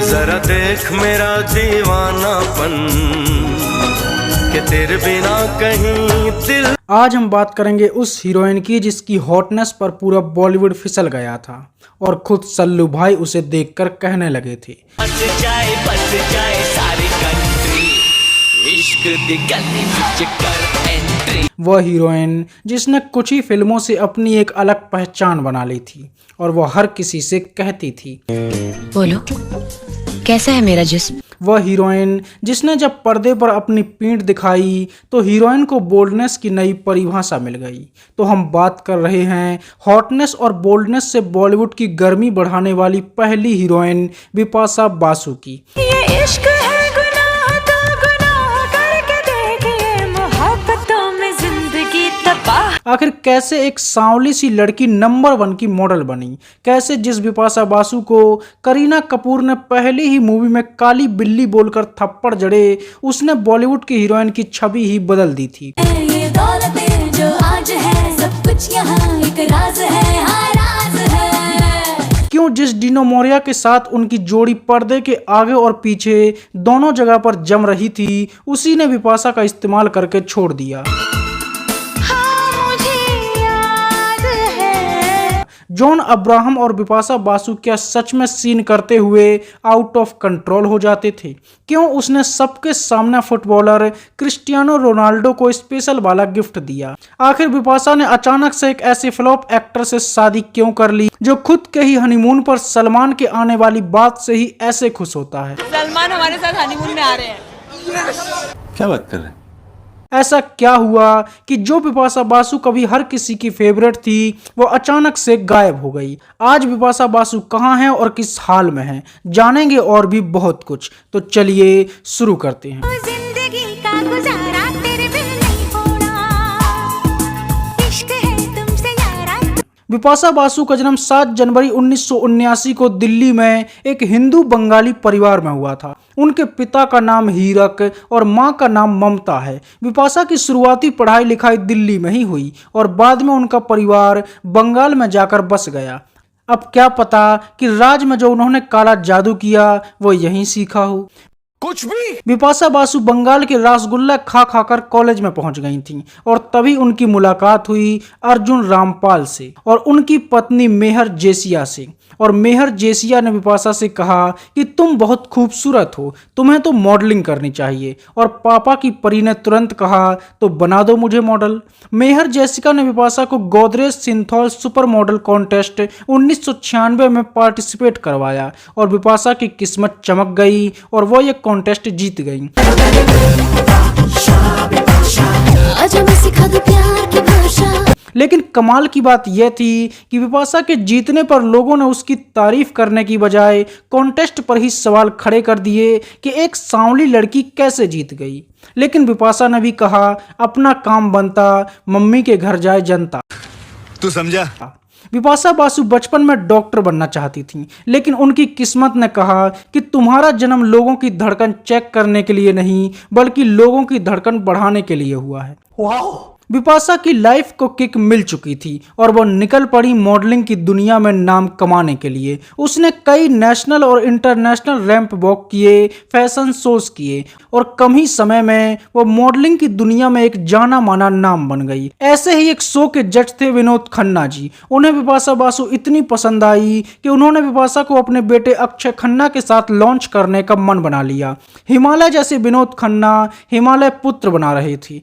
जरा देख मेरा दीवानापन कि तेरे बिना कहीं दिल। आज हम बात करेंगे उस हीरोइन की जिसकी हॉटनेस पर पूरा बॉलीवुड फिसल गया था और खुद सल्लू भाई उसे देखकर कहने लगे थे बस जाए सारी कंट्री, इश्क दी गली विच कर एंट्री। वह हीरोइन जिसने कुछ ही फिल्मों से अपनी एक अलग पहचान बना ली थी और वह हर किसी से कहती थी, बोलो कैसा है मेरा जिस्म। वह हीरोइन जिसने जब पर्दे पर अपनी पीठ दिखाई तो हीरोइन को बोल्डनेस की नई परिभाषा मिल गई। तो हम बात कर रहे हैं हॉटनेस और बोल्डनेस से बॉलीवुड की गर्मी बढ़ाने वाली पहली हीरोइन बिपाशा बासु की। ये इश्क है गुनाह तो गुनाह करके देखिए, मोहब्बतों में जिंदगी तबाह। आखिर कैसे एक सांवली सी लड़की नंबर 1 की मॉडल बनी, कैसे जिस बिपाशा बासु को करीना कपूर ने पहली ही मूवी में काली बिल्ली बोलकर थप्पड़ जड़े, उसने बॉलीवुड की हीरोइन की छवि ही बदल दी थी। ये दौलत जो आज है सब कुछ यहाँ एक राज है, हाँ राज है। क्यों जिस डिनो मोरिया के साथ उनकी जोड़ी पर्दे के आगे और पीछे दोनों जगह पर जम रही थी, उसी ने बिपाशा का इस्तेमाल करके छोड़ दिया। जॉन अब्राहम और बिपाशा बासु क्या सच में सीन करते हुए आउट ऑफ कंट्रोल हो जाते थे? क्यों उसने सबके सामने फुटबॉलर क्रिस्टियानो रोनाल्डो को स्पेशल वाला गिफ्ट दिया? आखिर बिपाशा ने अचानक से एक ऐसे फ्लॉप एक्टर से शादी क्यों कर ली जो खुद के ही हनीमून पर सलमान के आने वाली बात से ही ऐसे खुश होता है? सलमान हमारे साथ हनीमून में आ रहे हैं। क्या बात कर रहे हैं? ऐसा क्या हुआ कि जो बिपाशा बासु कभी हर किसी की फेवरेट थी वो अचानक से गायब हो गई? आज बिपाशा बासु कहाँ हैं और किस हाल में हैं, जानेंगे और भी बहुत कुछ। तो चलिए शुरू करते हैं। जिंदगी का गुजारा तेरे बिन नहीं होना, इश्क है तुमसे यारा। बिपाशा बासु का जन्म 7 जनवरी 1979 को दिल्ली में एक हिंदू बंगाली परिवार में हुआ था। उनके पिता का नाम हीरक और मां का नाम ममता है। बिपाशा की शुरुआती पढ़ाई लिखाई दिल्ली में ही हुई और बाद में उनका परिवार बंगाल में जाकर बस गया। अब क्या पता कि राज में जो उन्होंने काला जादू किया वो यहीं सीखा हो। कुछ भी। बिपाशा बासु बंगाल के रसगुल्ला खा खाकर कॉलेज में पहुंच गई थीं और तभी उनकी मुलाकात हुई अर्जुन रामपाल से और उनकी पत्नी मेहर जेसिया से। और मेहर जेसिया ने बिपाशा से कहा कि तुम बहुत खूबसूरत हो, तुम्हें तो मॉडलिंग करनी चाहिए। और पापा की परी ने तुरंत कहा तो बना दो मुझे मॉडल। मेहर जेसिका ने बिपाशा को Godrej Cinthol super model contest 1996 में पार्टिसिपेट करवाया और बिपाशा की किस्मत चमक गई और वो ये कॉन्टेस्ट जीत गई। लेकिन कमाल की बात यह थी कि बिपाशा के जीतने पर लोगों ने उसकी तारीफ करने की बजाय कॉन्टेस्ट पर ही सवाल खड़े कर दिए कि एक सांवली लड़की कैसे जीत गई। लेकिन बिपाशा ने भी कहा अपना काम बनता, मम्मी के घर जाए जनता। तू समझा? बिपाशा बासु बचपन में डॉक्टर बनना चाहती थीं, लेकिन उनकी किस्मत ने कहा कि तुम्हारा जन्म लोगों की धड़कन चेक करने के लिए नहीं बल्कि लोगों की धड़कन बढ़ाने के लिए हुआ है। बिपाशा की लाइफ को किक मिल चुकी थी और वो निकल पड़ी मॉडलिंग की दुनिया में नाम कमाने के लिए। उसने कई नेशनल और इंटरनेशनल रैंप वॉक किए, फैशन शोज किए और कम ही समय में वो मॉडलिंग की दुनिया में एक जाना माना नाम बन गई। ऐसे ही एक शो के जज थे विनोद खन्ना जी। उन्हें बिपाशा बासु इतनी पसंद आई कि उन्होंने बिपाशा को अपने बेटे अक्षय खन्ना के साथ लॉन्च करने का मन बना लिया। हिमालय जैसे विनोद खन्ना हिमालय पुत्र बना रहे थे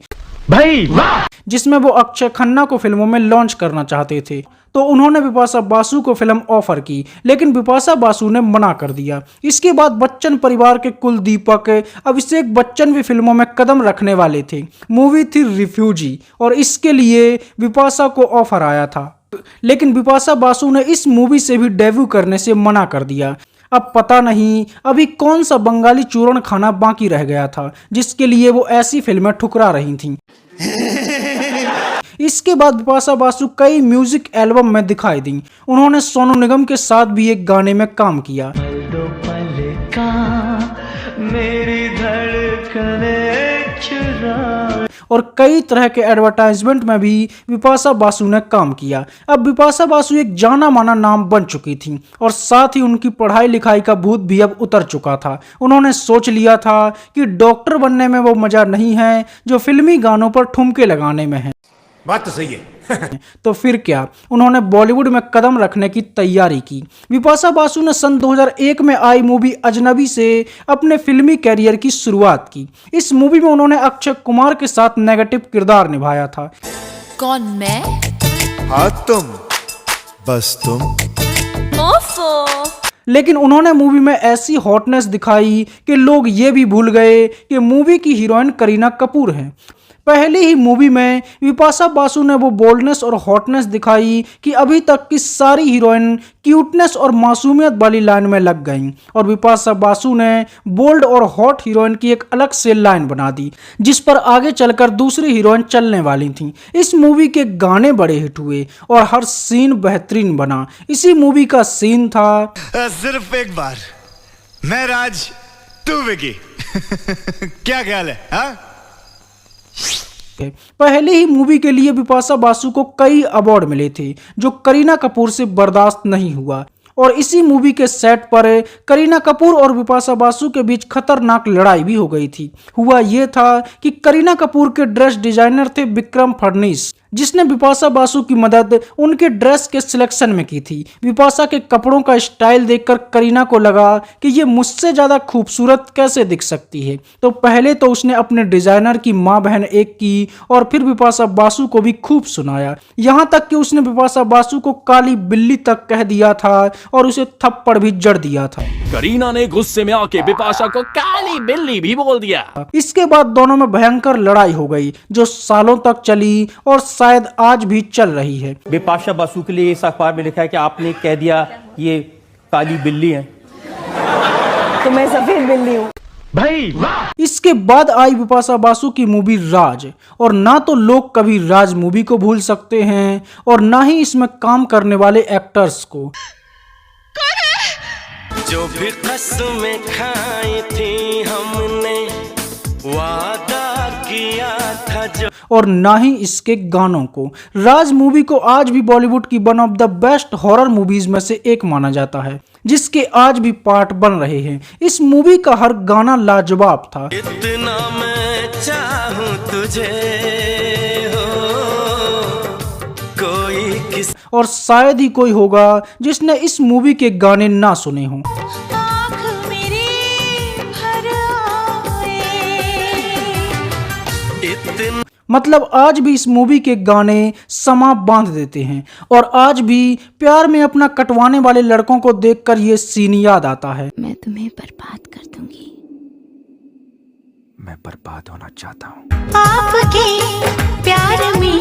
भाई वाह, जिसमें वो अक्षय खन्ना को फिल्मों में लॉन्च करना चाहते थे। तो उन्होंने बिपाशा बासु को फिल्म ऑफर की, लेकिन बिपाशा बासु ने मना कर दिया। इसके बाद बच्चन परिवार के कुलदीपक अभिषेक बच्चन भी फिल्मों में कदम रखने वाले थे। मूवी थी रिफ्यूजी और इसके लिए बिपाशा को ऑफर आया था, लेकिन बिपाशा बासु ने इस मूवी से भी डेब्यू करने से मना कर दिया। अब पता नहीं अभी कौन सा बंगाली चूरण खाना बाकी रह गया था जिसके लिए वो ऐसी फिल्में ठुकरा रही थीं। इसके बाद बिपाशा बासु कई म्यूजिक एल्बम में दिखाई दी। उन्होंने सोनू निगम के साथ भी एक गाने में काम किया। और कई तरह के एडवर्टाइजमेंट में भी बिपाशा बासु ने काम किया। अब बिपाशा बासु एक जाना माना नाम बन चुकी थी और साथ ही उनकी पढ़ाई लिखाई का भूत भी अब उतर चुका था। उन्होंने सोच लिया था कि डॉक्टर बनने में वो मजा नहीं है जो फिल्मी गानों पर ठुमके लगाने में है। बात तो सही है। तो फिर क्या, उन्होंने बॉलीवुड में कदम रखने की तैयारी की। बिपाशा बासु ने सन 2001 में आई मूवी अजनबी से अपने फिल्मी कैरियर की शुरुआत की। इस मूवी में उन्होंने अक्षय कुमार के साथ नेगेटिव किरदार निभाया था। कौन मैं? हाँ तुम, बस तुम। ओफो। लेकिन उन्होंने मूवी में ऐसी हॉटनेस दिखाई कि लोग ये भी भूल गए कि मूवी की हीरोइन करीना कपूर हैं। पहले ही मूवी में बिपाशा बासु ने वो बोल्डनेस और हॉटनेस दिखाई कि अभी तक की सारी हीरोइन क्यूटनेस और मासूमियत वाली लाइन में लग गईं और बिपाशा बासु ने बोल्ड और हॉट हीरोइन की एक अलग से लाइन बना दी जिस पर आगे चलकर दूसरी हीरोइन चलने वाली थी। इस मूवी के गाने बड़े हिट हुए और हर सीन बेहतरीन बना। इसी मूवी का सीन था सिर्फ एक बार, मैं राज, तू विकी। क्या ख्याल है? हाँ? पहले ही मूवी के लिए बिपाशा बासु को कई अवार्ड मिले थे जो करीना कपूर से बर्दाश्त नहीं हुआ और इसी मूवी के सेट पर करीना कपूर और बिपाशा बासु के बीच खतरनाक लड़ाई भी हो गई थी। हुआ ये था कि करीना कपूर के ड्रेस डिजाइनर थे विक्रम फडनीस जिसने बिपाशा बासु की मदद उनके ड्रेस के सिलेक्शन में की थी। बिपाशा के कपड़ों का स्टाइल देखकर करीना को लगा कि ये मुझसे ज्यादा खूबसूरत कैसे दिख सकती है, तो पहले तो उसने अपने डिजाइनर की माँ बहन एक की और फिर बिपाशा बासु को भी खूब सुनाया। यहाँ तक कि उसने बिपाशा बासु को काली बिल्ली तक कह दिया था और उसे थप्पड़ भी जड़ दिया था। करीना ने गुस्से में आके बिपाशा को काली बिल्ली भी बोल दिया। इसके बाद दोनों में भयंकर लड़ाई हो गई जो सालों तक चली और शायद आज भी चल रही है। बिपाशा बासु के लिए इस अखबार में लिखा है कि आपने कह दिया ये काली बिल्ली है, तो मैं सफेद बिल्ली हूँ भाई। इसके बाद आई बिपाशा बासु की मूवी राज और ना तो लोग कभी राज मूवी को भूल सकते हैं और ना ही इसमें काम करने वाले एक्टर्स को। जो भी कसमें खाई थी हमने, वादा किया था जो, और ना ही इसके गानों को। राज मूवी को आज भी बॉलीवुड की one of the best horror movies में से एक माना जाता है जिसके आज भी पार्ट बन रहे हैं। इस मूवी का हर गाना लाजवाब था। इतना मैं चाहूं तुझे हो, कोई किस और शायद ही कोई होगा जिसने इस मूवी के गाने ना सुने हों। मतलब आज भी इस मूवी के गाने समा बांध देते हैं और आज भी प्यार में अपना कटवाने वाले लड़कों को देखकर ये सीन याद आता है। मैं तुम्हें बर्बाद कर दूंगी। मैं बर्बाद होना चाहता हूँ। आपके प्यार में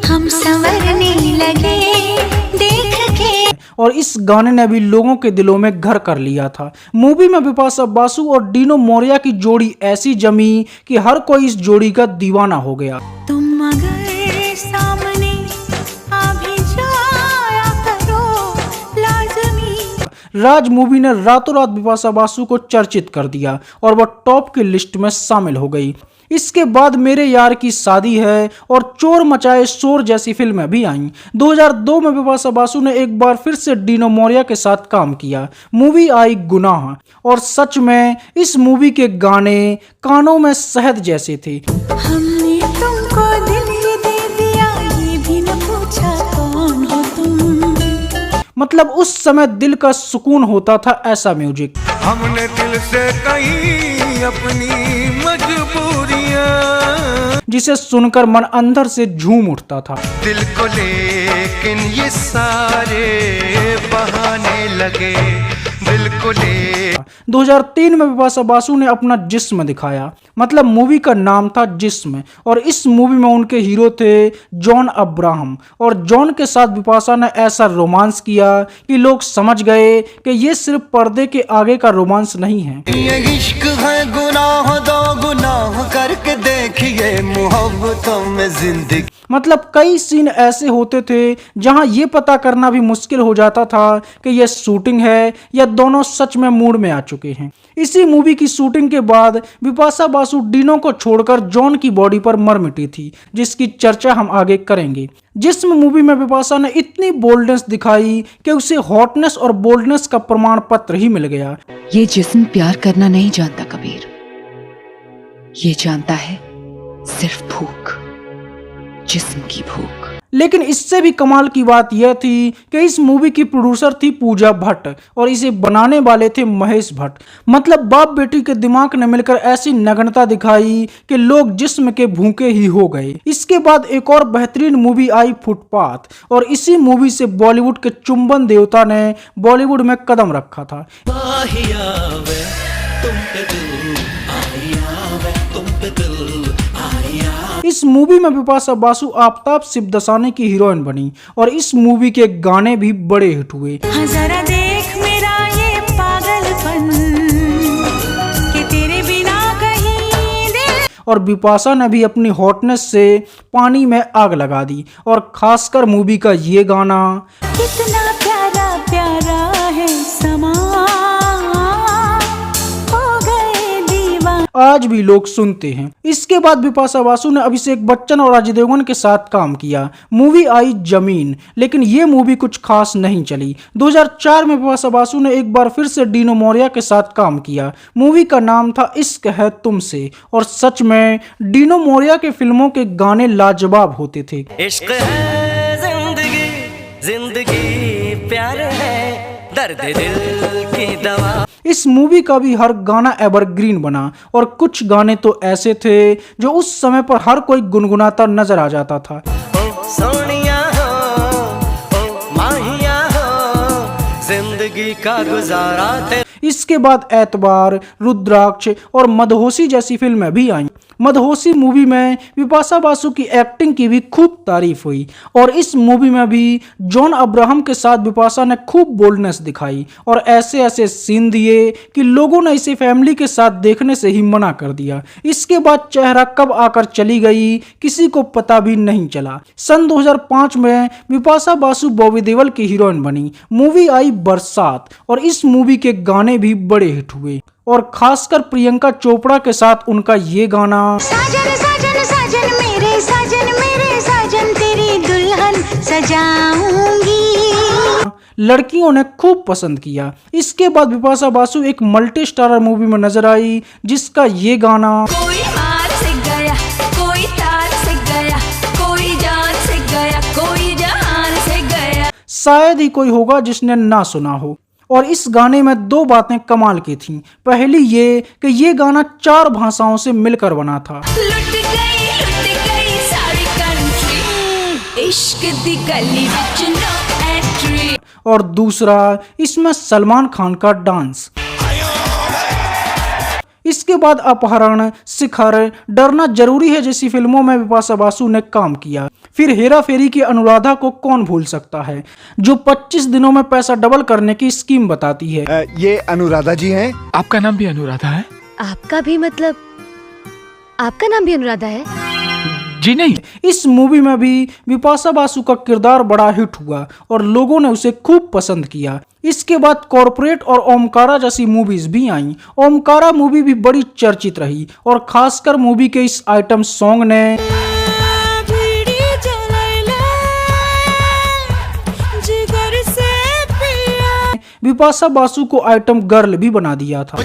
हम संवरने लगे देख के। और इस गाने ने भी लोगों के दिलों में घर कर लिया था। मूवी में बिपाशा बासु और डीनो मोरिया की जोड़ी ऐसी जमी कि हर कोई इस जोड़ी का दीवाना हो गया। तुम अगर सामने आ भी जाया करो लाज़मी। राज मूवी ने रातों रात बिपाशा बासु को चर्चित कर दिया और वह टॉप की लिस्ट में शामिल हो गई। इसके बाद मेरे यार की शादी है और चोर मचाए शोर जैसी फिल्में भी आईं। 2002 में बिपाशा बासु ने एक बार फिर से डीनो मोरिया के साथ काम किया। मूवी आई गुनाह और सच में इस मूवी के गाने कानों में शहद जैसे थे। हमने तुमको दिल ही दे दिया, ये भी न पूछा कौन हो तुम। मतलब उस समय दिल का सुकून होता था ऐसा म्यूजिक। हमने दिल से कही अपनी मजबूरियां, जिसे सुनकर मन अंदर से झूम उठता था। दिल को लेकिन ये सारे बहाने लगे, दिल को ले। 2003 में बिपाशा बासु ने अपना जिस्म दिखाया। मतलब मूवी का नाम था जिस्म और इस मूवी में उनके हीरो थे जॉन अब्राहम और जॉन के साथ बिपाशा ने ऐसा रोमांस किया कि लोग समझ गए कि ये सिर्फ पर्दे के आगे का रोमांस नहीं है। ये इश्क है गुनाह, दो गुनाह करके देखिए मोहब्बतों में जिंदगी। मतलब कई सीन ऐसे होते थे जहां ये पता करना भी मुश्किल हो जाता था कि ये शूटिंग है या दोनों सच में मूड में आ चुके हैं। इसी मूवी की शूटिंग के बाद बिपाशा बासु डिनो को छोड़कर जॉन की बॉडी पर मर मिटी थी, जिसकी चर्चा हम आगे करेंगे। जिस्म मूवी में बिपाशा ने इतनी बोल्डनेस दिखाई कि उसे हॉटनेस और बोल्डनेस का प्रमाण पत्र ही मिल गया। ये जिस्म प्यार करना नहीं जानता कबीर, ये जानता है सिर्फ भूख, जिस्म की भूख। लेकिन इससे भी कमाल की बात यह थी कि इस मूवी की प्रोड्यूसर थी पूजा भट्ट और इसे बनाने वाले थे महेश भट्ट। मतलब बाप बेटी के दिमाग ने मिलकर ऐसी नग्नता दिखाई कि लोग जिस्म के भूखे ही हो गए। इसके बाद एक और बेहतरीन मूवी आई फुटपाथ, और इसी मूवी से बॉलीवुड के चुंबन देवता ने बॉलीवुड में कदम रखा था। इस मूवी में बिपाशा बासु आफताब सिबदसानी की हीरोइन बनी और इस मूवी के गाने भी बड़े हिट हुए। जरा देख मेरा ये पागलपन कि तेरे बिना कहीं दिल। और बिपाशा ने भी अपनी हॉटनेस से पानी में आग लगा दी, और खासकर मूवी का ये गाना कितना प्यारा प्यारा है समा, आज भी लोग सुनते हैं। इसके बाद बिपाशा बासु ने अभिषेक बच्चन और अजय देवगन के साथ काम किया। मूवी आई जमीन, लेकिन ये मूवी कुछ खास नहीं चली। 2004 में बिपाशा बासु ने एक बार फिर से डिनो मोरिया के साथ काम किया। मूवी का नाम था इश्क है तुमसे, और सच में डिनो मोरिया के फिल्मों के गाने लाजवाब होते थे। इश्क है जिंदगी, जिंदगी प्यार है, दर्द दिल की दवा। इस मूवी का भी हर गाना एवरग्रीन बना, और कुछ गाने तो ऐसे थे जो उस समय पर हर कोई गुनगुनाता नजर आ जाता था। सोनिया हो, ओ माहिया हो, जिंदगी का गुजारा तेरे। इसके बाद एतबार, रुद्राक्ष और मदहोशी जैसी फिल्में भी आईं। मदहोशी मूवी में बिपाशा बासु की एक्टिंग की भी खूब तारीफ हुई, और इस मूवी में भी जॉन अब्राहम के साथ बिपाशा ने खूब बोल्डनेस दिखाई और ऐसे ऐसे सीन दिए कि लोगों ने इसे फैमिली के साथ देखने से ही मना कर दिया। इसके बाद चेहरा कब आकर चली गई किसी को पता भी नहीं चला। सन 2005 में बिपाशा बासु बॉबी देओल की हीरोइन बनी। मूवी आई बरसात, और इस मूवी के गाने भी बड़े हिट हुए, और खासकर प्रियंका चोपड़ा के साथ उनका ये गाना साजन साजन साजन मेरे साजन तेरी दुल्हन सजाऊंगी, लड़कियों ने खूब पसंद किया। इसके बाद बिपाशा बासु एक मल्टी स्टारर मूवी में नजर आई, जिसका ये गाना कोई हार से गया, कोई तार से गया, कोई जान से गया, कोई जहान से गया। शायद ही कोई होगा जिसने ना सुना हो। और इस गाने में दो बातें कमाल की थीं। पहली ये कि ये गाना 4 भाषाओं से मिलकर बना था। लुट गई सारी कंट्री, इश्क दी गली विच नो एंट्री। और दूसरा, इसमें सलमान खान का डांस। इसके बाद अपहरण, शिखर, डरना जरूरी है जैसी फिल्मों में बिपाशा बासु ने काम किया। फिर हेरा फेरी की अनुराधा को कौन भूल सकता है, जो 25 दिनों में पैसा डबल करने की स्कीम बताती है। ये अनुराधा जी हैं। आपका नाम भी अनुराधा है? आपका भी मतलब आपका नाम भी अनुराधा है? जी नहीं। इस मूवी में भी बिपाशा बासु का किरदार बड़ा हिट हुआ और लोगों ने उसे खूब पसंद किया। इसके बाद कॉर्पोरेट और ओमकारा जैसी मूवीज भी आईं। ओमकारा मूवी भी बड़ी चर्चित रही, और खासकर मूवी के इस आइटम सॉन्ग ने बिपाशा बासु को आइटम गर्ल भी बना दिया था।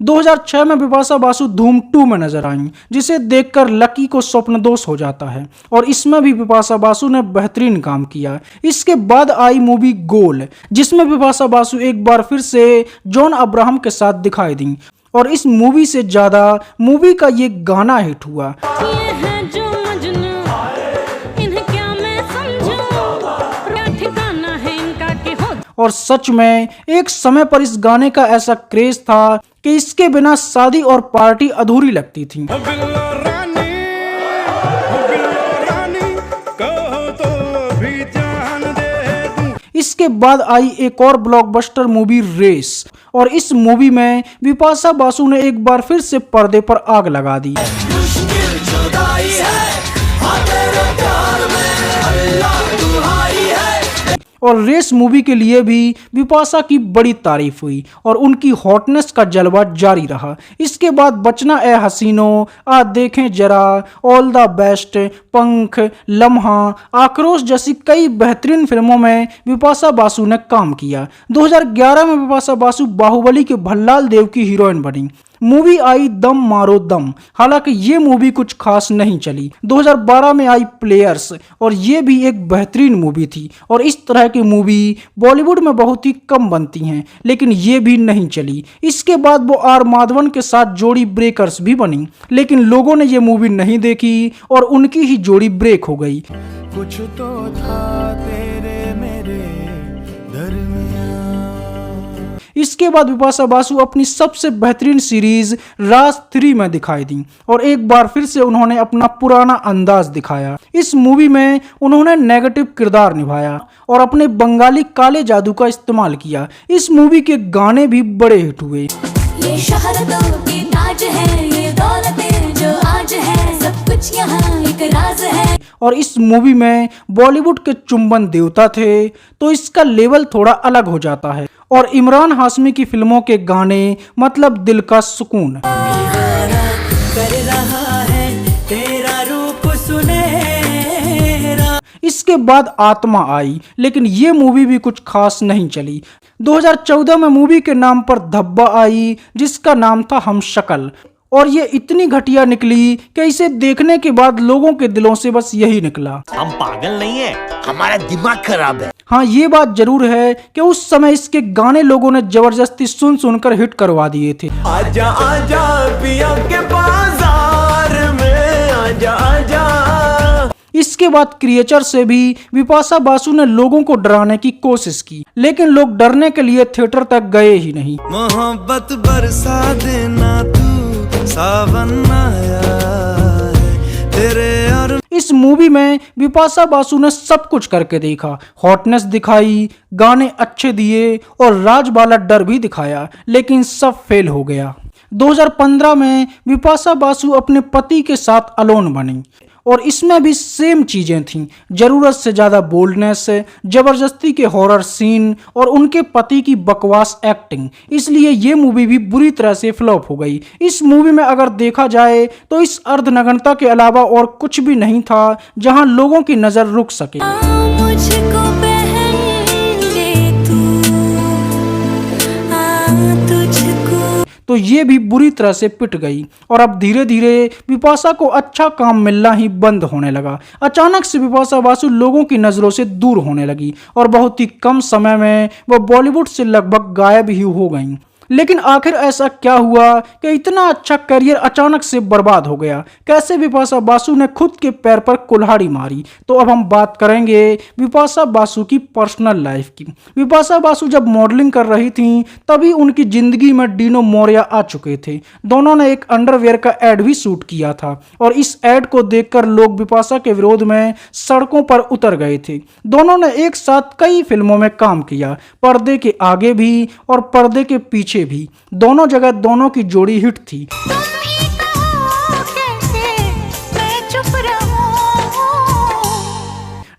2006 में बिपाशा बासु धूम 2 में नजर आई, जिसे देखकर लकी को स्वप्न दोष हो जाता है, और इसमें भी बिपाशा बासु ने बेहतरीन काम किया। इसके बाद आई मूवी गोल, जिसमें बिपाशा बासु एक बार फिर से जॉन अब्राहम के साथ दिखाई दी, और इस मूवी से ज्यादा मूवी का ये गाना हिट हुआ। और सच में एक समय पर इस गाने का ऐसा क्रेज था कि इसके बिना शादी और पार्टी अधूरी लगती थी। इसके बाद आई एक और ब्लॉकबस्टर मूवी रेस, और इस मूवी में बिपाशा बासु ने एक बार फिर से पर्दे पर आग लगा दी। मुश्किल जुदाई है, तेरे प्यार में अल्लाह दुहाई है। और रेस मूवी के लिए भी बिपाशा की बड़ी तारीफ हुई और उनकी हॉटनेस का जलवा जारी रहा। इसके बाद बचना ए हसीनो, आ देखें जरा, ऑल द बेस्ट, पंख, लम्हा, आक्रोश जैसी कई बेहतरीन फिल्मों में बिपाशा बासु ने काम किया। 2011 में बिपाशा बासु बाहुबली के भल्लाल देव की हीरोइन बनी। मूवी आई दम मारो दम, हालांकि ये मूवी कुछ खास नहीं चली। 2012 में आई प्लेयर्स और ये भी एक बेहतरीन मूवी थी और इस तरह की मूवी बॉलीवुड में बहुत ही कम बनती हैं, लेकिन ये भी नहीं चली। इसके बाद वो आर माधवन के साथ जोड़ी ब्रेकर्स भी बनी, लेकिन लोगों ने ये मूवी नहीं देखी और उनकी ही जोड़ी ब्रेक हो गई। कुछ तो था तेरे मेरे दरमियां। इसके बाद बिपाशा बासु अपनी सबसे बेहतरीन सीरीज राज 3 में दिखाई दी और एक बार फिर से उन्होंने अपना पुराना अंदाज दिखाया। इस मूवी में उन्होंने नेगेटिव किरदार निभाया और अपने बंगाली काले जादू का इस्तेमाल किया। इस मूवी के गाने भी बड़े हिट हुए। ये शहरतों की ताज है, ये दौलतें जो आज है, सब कुछ यहाँ एक राज है। और इस मूवी में बॉलीवुड के चुंबन देवता थे, तो इसका लेवल थोड़ा अलग हो जाता है। और इमरान हाशमी की फिल्मों के गाने मतलब दिल का सुकून। कर रहा है तेरा रूप सुनहरा। इसके बाद आत्मा आई, लेकिन ये मूवी भी कुछ खास नहीं चली। 2014 में मूवी के नाम पर धब्बा आई, जिसका नाम था हम शक्ल, और ये इतनी घटिया निकली कि इसे देखने के बाद लोगों के दिलों से बस यही निकला, हम पागल नहीं है, हमारा दिमाग खराब है। हाँ, ये बात जरूर है कि उस समय इसके गाने लोगों ने जबरदस्ती सुन सुनकर हिट करवा दिए थे। आजा आजा पिया के बाजार में, आजा आजा। इसके बाद क्रिएचर से भी बिपाशा बासु ने लोगों को डराने की कोशिश की, लेकिन लोग डरने के लिए थिएटर तक गए ही नहीं। मोहब्बत बरसा देना तू, सावन आया है तेरे और। इस मूवी में बिपाशा बासु ने सब कुछ करके देखा, हॉटनेस दिखाई, गाने अच्छे दिए और राज वाला डर भी दिखाया, लेकिन सब फेल हो गया। 2015 में बिपाशा बासु अपने पति के साथ अलोन बनी और इसमें भी सेम चीजें थीं, जरूरत से ज्यादा बोल्डनेस, जबरदस्ती के हॉरर सीन और उनके पति की बकवास एक्टिंग, इसलिए ये मूवी भी बुरी तरह से फ्लॉप हो गई। इस मूवी में अगर देखा जाए तो इस अर्धनग्नता के अलावा और कुछ भी नहीं था जहां लोगों की नजर रुक सके। मुझको पहन ले तू, तुझको। तो ये भी बुरी तरह से पिट गई और अब धीरे धीरे बिपाशा को अच्छा काम मिलना ही बंद होने लगा। अचानक से बिपाशा बासु लोगों की नज़रों से दूर होने लगी और बहुत ही कम समय में वह बॉलीवुड से लगभग गायब ही हो गईं। लेकिन आखिर ऐसा क्या हुआ कि इतना अच्छा करियर अचानक से बर्बाद हो गया? कैसे बिपाशा बासु ने खुद के पैर पर कुल्हाड़ी मारी? तो अब हम बात करेंगे बिपाशा बासु की पर्सनल लाइफ की। बिपाशा बासु जब मॉडलिंग कर रही थीं तभी उनकी जिंदगी में डीनो मोरिया आ चुके थे। दोनों ने एक अंडरवेयर का एड भी शूट किया था और इस एड को देखकर लोग बिपाशा के विरोध में सड़कों पर उतर गए थे। दोनों ने एक साथ कई फिल्मों में काम किया, पर्दे के आगे भी और पर्दे के पीछे भी, दोनों जगह दोनों की जोड़ी हिट थी।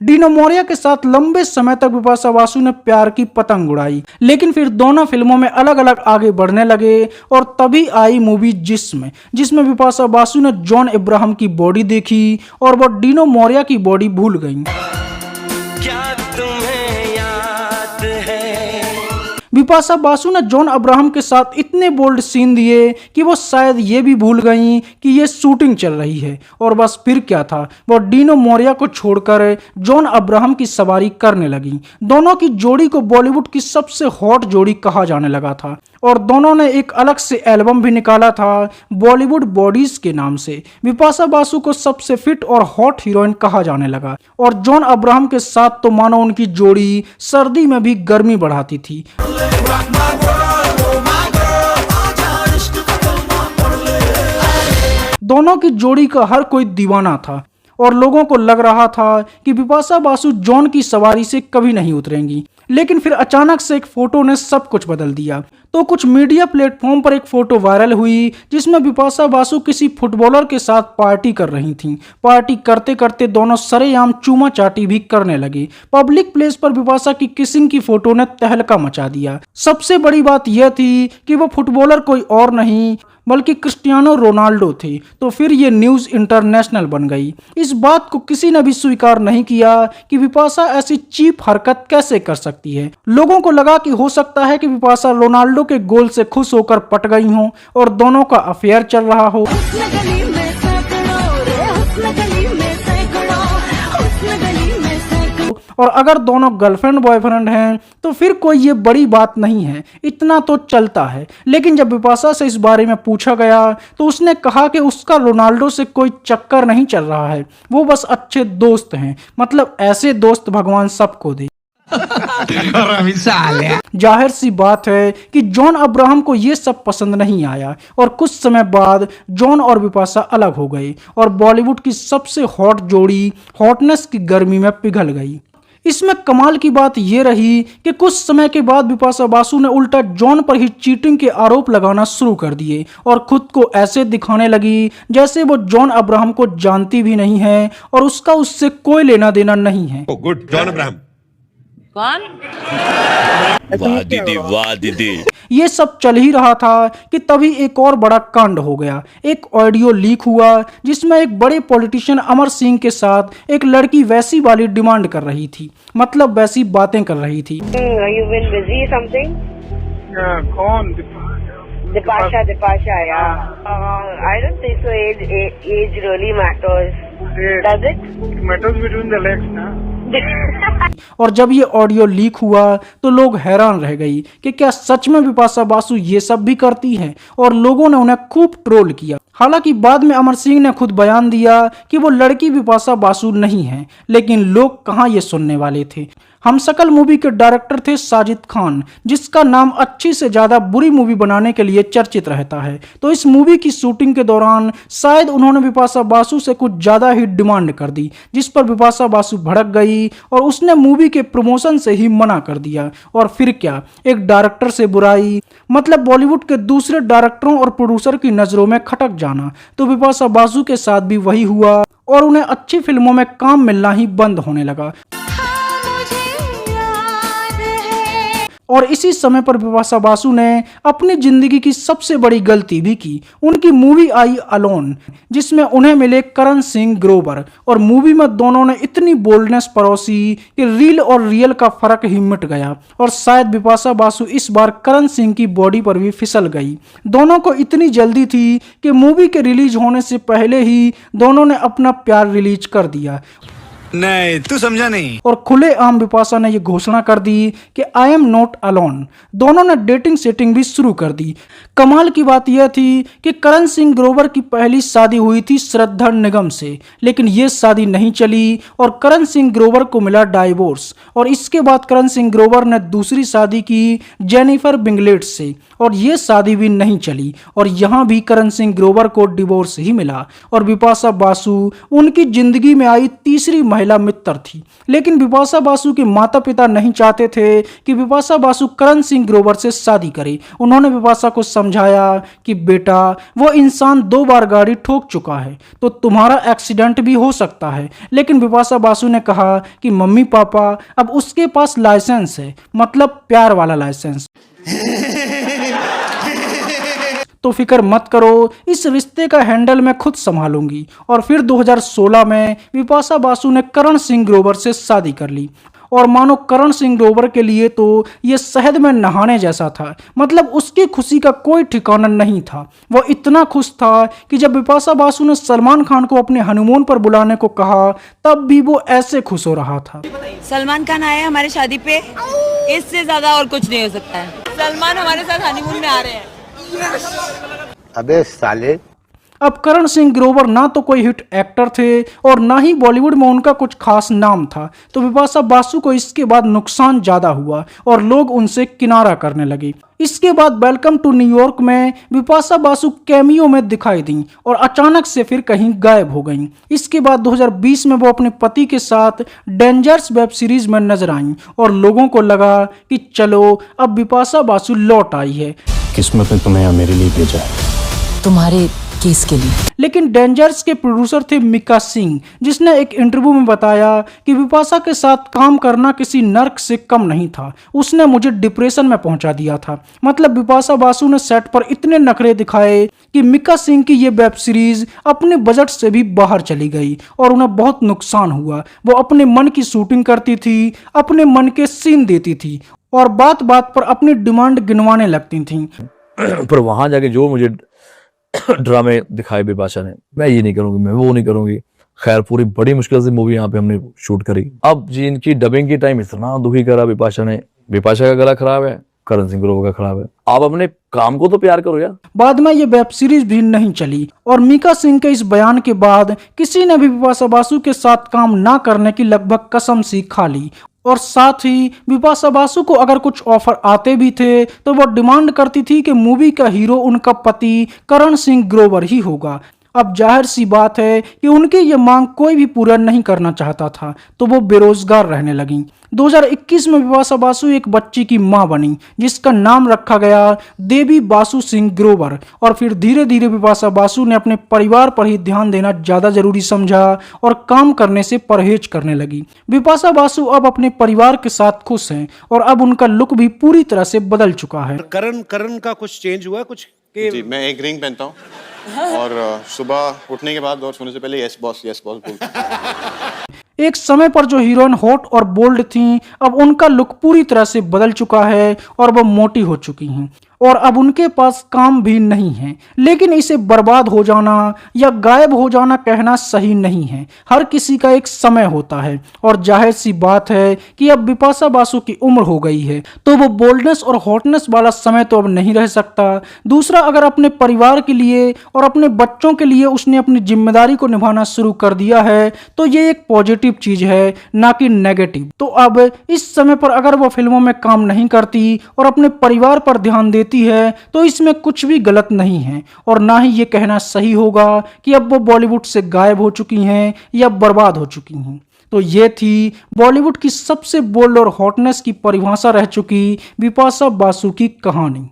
डीनो मोरिया के साथ लंबे समय तक बिपाशा बासु ने प्यार की पतंग उड़ाई, लेकिन फिर दोनों फिल्मों में अलग अलग आगे बढ़ने लगे और तभी आई मूवी जिस्म, जिसमें बिपाशा बासु ने जॉन अब्राहम की बॉडी देखी और वो डीनो मोरिया की बॉडी भूल गईं। क्या तुम्हें याद है? बिपाशा बासु ने जॉन अब्राहम के साथ इतने बोल्ड सीन दिए कि वो शायद ये भी भूल गईं कि ये शूटिंग चल रही है और बस फिर क्या था, वो डीनो मोरिया को छोड़कर जॉन अब्राहम की सवारी करने लगी। दोनों की जोड़ी को बॉलीवुड की सबसे हॉट जोड़ी कहा जाने लगा था और दोनों ने एक अलग से एल्बम भी निकाला था बॉलीवुड बॉडीज के नाम से। बिपाशा बासु को सबसे फिट और हॉट हीरोइन कहा जाने लगा और जॉन अब्राहम के साथ तो मानो उनकी जोड़ी सर्दी में भी गर्मी बढ़ाती थी। दोनों की जोड़ी का हर कोई दीवाना था और लोगों को लग रहा था कि बिपाशा बासु जॉन की सवारी से कभी नहीं उतरेंगी। लेकिन फिर अचानक से एक फोटो ने सब कुछ बदल दिया। तो कुछ मीडिया प्लेटफॉर्म पर एक फोटो वायरल हुई जिसमें बिपाशा बासु किसी फुटबॉलर के साथ पार्टी कर रही थीं। पार्टी करते करते दोनों सरेआम चूमा चाटी भी करने लगे। पब्लिक प्लेस पर बिपाशा की किसिंग की फोटो ने तहलका मचा दिया। सबसे बड़ी बात यह थी कि वो फुटबॉलर कोई और नहीं बल्कि क्रिस्टियानो रोनाल्डो थे। तो फिर ये न्यूज़ इंटरनेशनल बन गई। इस बात को किसी ने भी स्वीकार नहीं किया कि बिपाशा ऐसी चीप हरकत कैसे कर सकती है। लोगों को लगा कि हो सकता है कि बिपाशा रोनाल्डो के गोल से खुश होकर पट गई हों और दोनों का अफेयर चल रहा हो। और अगर दोनों गर्लफ्रेंड बॉयफ्रेंड हैं तो फिर कोई ये बड़ी बात नहीं है, इतना तो चलता है। लेकिन जब बिपाशा से इस बारे में पूछा गया तो उसने कहा कि उसका रोनाल्डो से कोई चक्कर नहीं चल रहा है, वो बस अच्छे दोस्त हैं। मतलब ऐसे दोस्त भगवान सबको दे। जाहिर सी बात है कि जॉन अब्राहम को ये सब पसंद नहीं आया और कुछ समय बाद जॉन और बिपाशा अलग हो गए और बॉलीवुड की सबसे हॉट जोड़ी हॉटनेस की गर्मी में पिघल गई। इसमें कमाल की बात यह रही कि कुछ समय के बाद बिपाशा बासु ने उल्टा जॉन पर ही चीटिंग के आरोप लगाना शुरू कर दिए और खुद को ऐसे दिखाने लगी जैसे वो जॉन अब्राहम को जानती भी नहीं है और उसका उससे कोई लेना देना नहीं है। गुड जॉन अब्राहम कौन? वाह दीदी। ये सब चल ही रहा था कि तभी एक और बड़ा कांड हो गया। एक ऑडियो लीक हुआ जिसमें एक बड़े पॉलिटिशियन अमर सिंह के साथ एक लड़की वैसी वाली डिमांड कर रही थी, मतलब वैसी बातें कर रही थी। कौन? Dipasha, yeah. I don't think so. Age really matters. Does it? It matters between the legs, na? और जब ये ऑडियो लीक हुआ तो लोग हैरान रह गई कि क्या सच में बिपाशा बासु ये सब भी करती है और लोगों ने उन्हें खूब ट्रोल किया। हालांकि बाद में अमर सिंह ने खुद बयान दिया कि वो लड़की बिपाशा बासु नहीं है, लेकिन लोग कहां ये सुनने वाले थे। हमशक्ल मूवी के डायरेक्टर थे साजिद खान, जिसका नाम अच्छी से ज्यादा बुरी मूवी बनाने के लिए चर्चित रहता है। तो इस मूवी की शूटिंग के दौरान शायद उन्होंने बिपाशा बासु से कुछ ज्यादा ही डिमांड कर दी, जिस पर बिपाशा बासु भड़क गई और उसने मूवी के प्रमोशन से ही मना कर दिया। और फिर क्या, एक डायरेक्टर से बुराई, मतलब बॉलीवुड के दूसरे डायरेक्टरों और प्रोड्यूसर की नजरों में खटक जाना। तो बिपाशा बासु के साथ भी वही हुआ और उन्हें अच्छी फिल्मों में काम मिलना ही बंद होने लगा। और इसी समय पर बिपाशा बासु ने अपनी जिंदगी की सबसे बड़ी गलती भी की। उनकी मूवी आई अलोन, जिसमें उन्हें मिले करण सिंह ग्रोवर, और मूवी में दोनों ने इतनी बोल्डनेस परोसी कि रील और रियल का फर्क ही मिट गया। और शायद बिपाशा बासु इस बार करण सिंह की बॉडी पर भी फिसल गई। दोनों को इतनी जल्दी थी कि मूवी के रिलीज होने से पहले ही दोनों ने अपना प्यार रिलीज कर दिया। नहीं, तू समझा नहीं। और खुलेआम बिपाशा ने यह घोषणा कर दी कि आई एम नॉट अलोन। दोनों ने डेटिंग सेटिंग भी शुरू कर दी। कमाल की बात यह थी कि करण सिंह ग्रोवर की पहली शादी हुई थी श्रद्धा निगम से, लेकिन यह शादी नहीं चली और करण सिंह ग्रोवर को मिला डाइवोर्स। और इसके बाद करण सिंह ग्रोवर ने दूसरी शादी की जेनिफर बिंगलेट से, और यह शादी भी नहीं चली और यहां भी करण सिंह ग्रोवर को डिवोर्स ही मिला। और बिपाशा बासु उनकी जिंदगी में आई तीसरी महिला मित्र थी। लेकिन बिपाशा बासु के माता पिता नहीं चाहते थे कि बिपाशा बासु करण सिंह ग्रोवर से शादी करे। उन्होंने बिपाशा को समझाया कि बेटा, वो इंसान 2 बार गाड़ी ठोक चुका है तो तुम्हारा एक्सीडेंट भी हो सकता है। लेकिन बिपाशा बासु ने कहा कि मम्मी पापा, अब उसके पास लाइसेंस है, मतलब प्यार वाला लाइसेंस। तो फिक्र मत करो, इस रिश्ते का हैंडल मैं खुद संभालूंगी। और फिर 2016 में बिपाशा बासु ने करण सिंह ग्रोवर से शादी कर ली। और मानो करण सिंह ग्रोवर के लिए तो ये शहद में नहाने जैसा था, मतलब उसकी खुशी का कोई ठिकाना नहीं था। वो इतना खुश था कि जब बिपाशा बासु ने सलमान खान को अपने हनीमून पर बुलाने को कहा, तब भी वो ऐसे खुश हो रहा था। सलमान खान आए हमारे शादी पे, इससे ज्यादा और कुछ नहीं हो सकता है। सलमान हमारे साथ हनीमून में आ रहे हैं। अबे साले। अब करण सिंह ग्रोवर ना तो कोई हिट एक्टर थे और ना ही बॉलीवुड में उनका कुछ खास नाम था, तो बिपाशा बासु को इसके बाद नुकसान ज्यादा हुआ और लोग उनसे किनारा करने लगे। इसके बाद वेलकम टू न्यूयॉर्क में बिपाशा बासु कैमियो में दिखाई दी और अचानक से फिर कहीं गायब हो गईं। इसके बाद 2020 में वो अपने पति के साथ डेंजर्स वेब सीरीज में नजर आईं और लोगों को लगा कि चलो अब बिपाशा बासु लौट आई है। किस्मत ने तुम्हें यहाँ मेरे लिए भेजा है, तुम्हारे केस के लिए। लेकिन डेंजर्स के प्रोड्यूसर थे मिका सिंह, जिसने एक इंटरव्यू में बताया कि बिपाशा के साथ काम करना किसी नर्क से कम नहीं था, उसने मुझे डिप्रेशन में पहुंचा दिया था। मतलब बिपाशा बासु ने सेट पर इतने नखरे दिखाए कि मिका सिंह की ये वेब सीरीज अपने बजट से भी बाहर चली गई और उन्हें बहुत नुकसान हुआ। वो अपने मन की शूटिंग करती थी, अपने मन के सीन देती थी और बात बात पर अपनी डिमांड गिनवाने लगती थी। पर वहां जाके जो मुझे ड्रामे दिखाए बिपाशा ने, मैं ये नहीं करूंगी, मैं वो नहीं करूंगी। खैर पूरी बड़ी मुश्किल से मूवी यहाँ पे हमने शूट करी। अब जी इनकी डबिंग की टाइम इतना दुखी करा बिपाशा ने। बिपाशा का गला खराब है, करण सिंह ग्रोवर का खराब है। आप अपने काम को तो प्यार करो यार। बाद में ये वेब सीरीज भी नहीं चली और मिका सिंह के इस बयान के बाद किसी ने भी बिपाशा बासु के साथ काम ना करने की लगभग कसम सी खा ली। और साथ ही बिपाशा बासु को अगर कुछ ऑफर आते भी थे तो वो डिमांड करती थी कि मूवी का हीरो उनका पति करण सिंह ग्रोवर ही होगा। अब जाहिर सी बात है कि उनकी ये मांग कोई भी पूरा नहीं करना चाहता था, तो वो बेरोजगार रहने लगी। 2021 में बिपाशा बासु एक बच्ची की मां बनी जिसका नाम रखा गया देवी बासु सिंह ग्रोवर। और फिर धीरे धीरे बिपाशा बासु ने अपने परिवार पर ही ध्यान देना ज्यादा जरूरी समझा और काम करने से परहेज करने लगी। बिपाशा बासु अब अपने परिवार के साथ खुश हैं और अब उनका लुक भी पूरी तरह से बदल चुका है। करण का कुछ चेंज हुआ कुछ? जी, मैं एक रिंग पहनता हूँ और सुबह उठने के बाद और सोने से पहले यस बॉस बोलता हूँ। एक समय पर जो हीरोइन हॉट और बोल्ड थीं, अब उनका लुक पूरी तरह से बदल चुका है और वो मोटी हो चुकी हैं और अब उनके पास काम भी नहीं है। लेकिन इसे बर्बाद हो जाना या गायब हो जाना कहना सही नहीं है। हर किसी का एक समय होता है और जाहिर सी बात है कि अब बिपाशा बासु की उम्र हो गई है तो वो बोल्डनेस और हॉटनेस वाला समय तो अब नहीं रह सकता। दूसरा, अगर अपने परिवार के लिए और अपने बच्चों के लिए उसने अपनी जिम्मेदारी को निभाना शुरू कर दिया है तो ये एक पॉजिटिव चीज है, ना कि नेगेटिव। तो अब इस समय पर अगर वो फिल्मों में काम नहीं करती और अपने परिवार पर ध्यान देती है तो इसमें कुछ भी गलत नहीं है और ना ही ये कहना सही होगा कि अब वो बॉलीवुड से गायब हो चुकी हैं या बर्बाद हो चुकी हैं। तो ये थी बॉलीवुड की सबसे बोल्ड और हॉटनेस की परिभाषा रह चुकी बिपाशा बासु की कहानी।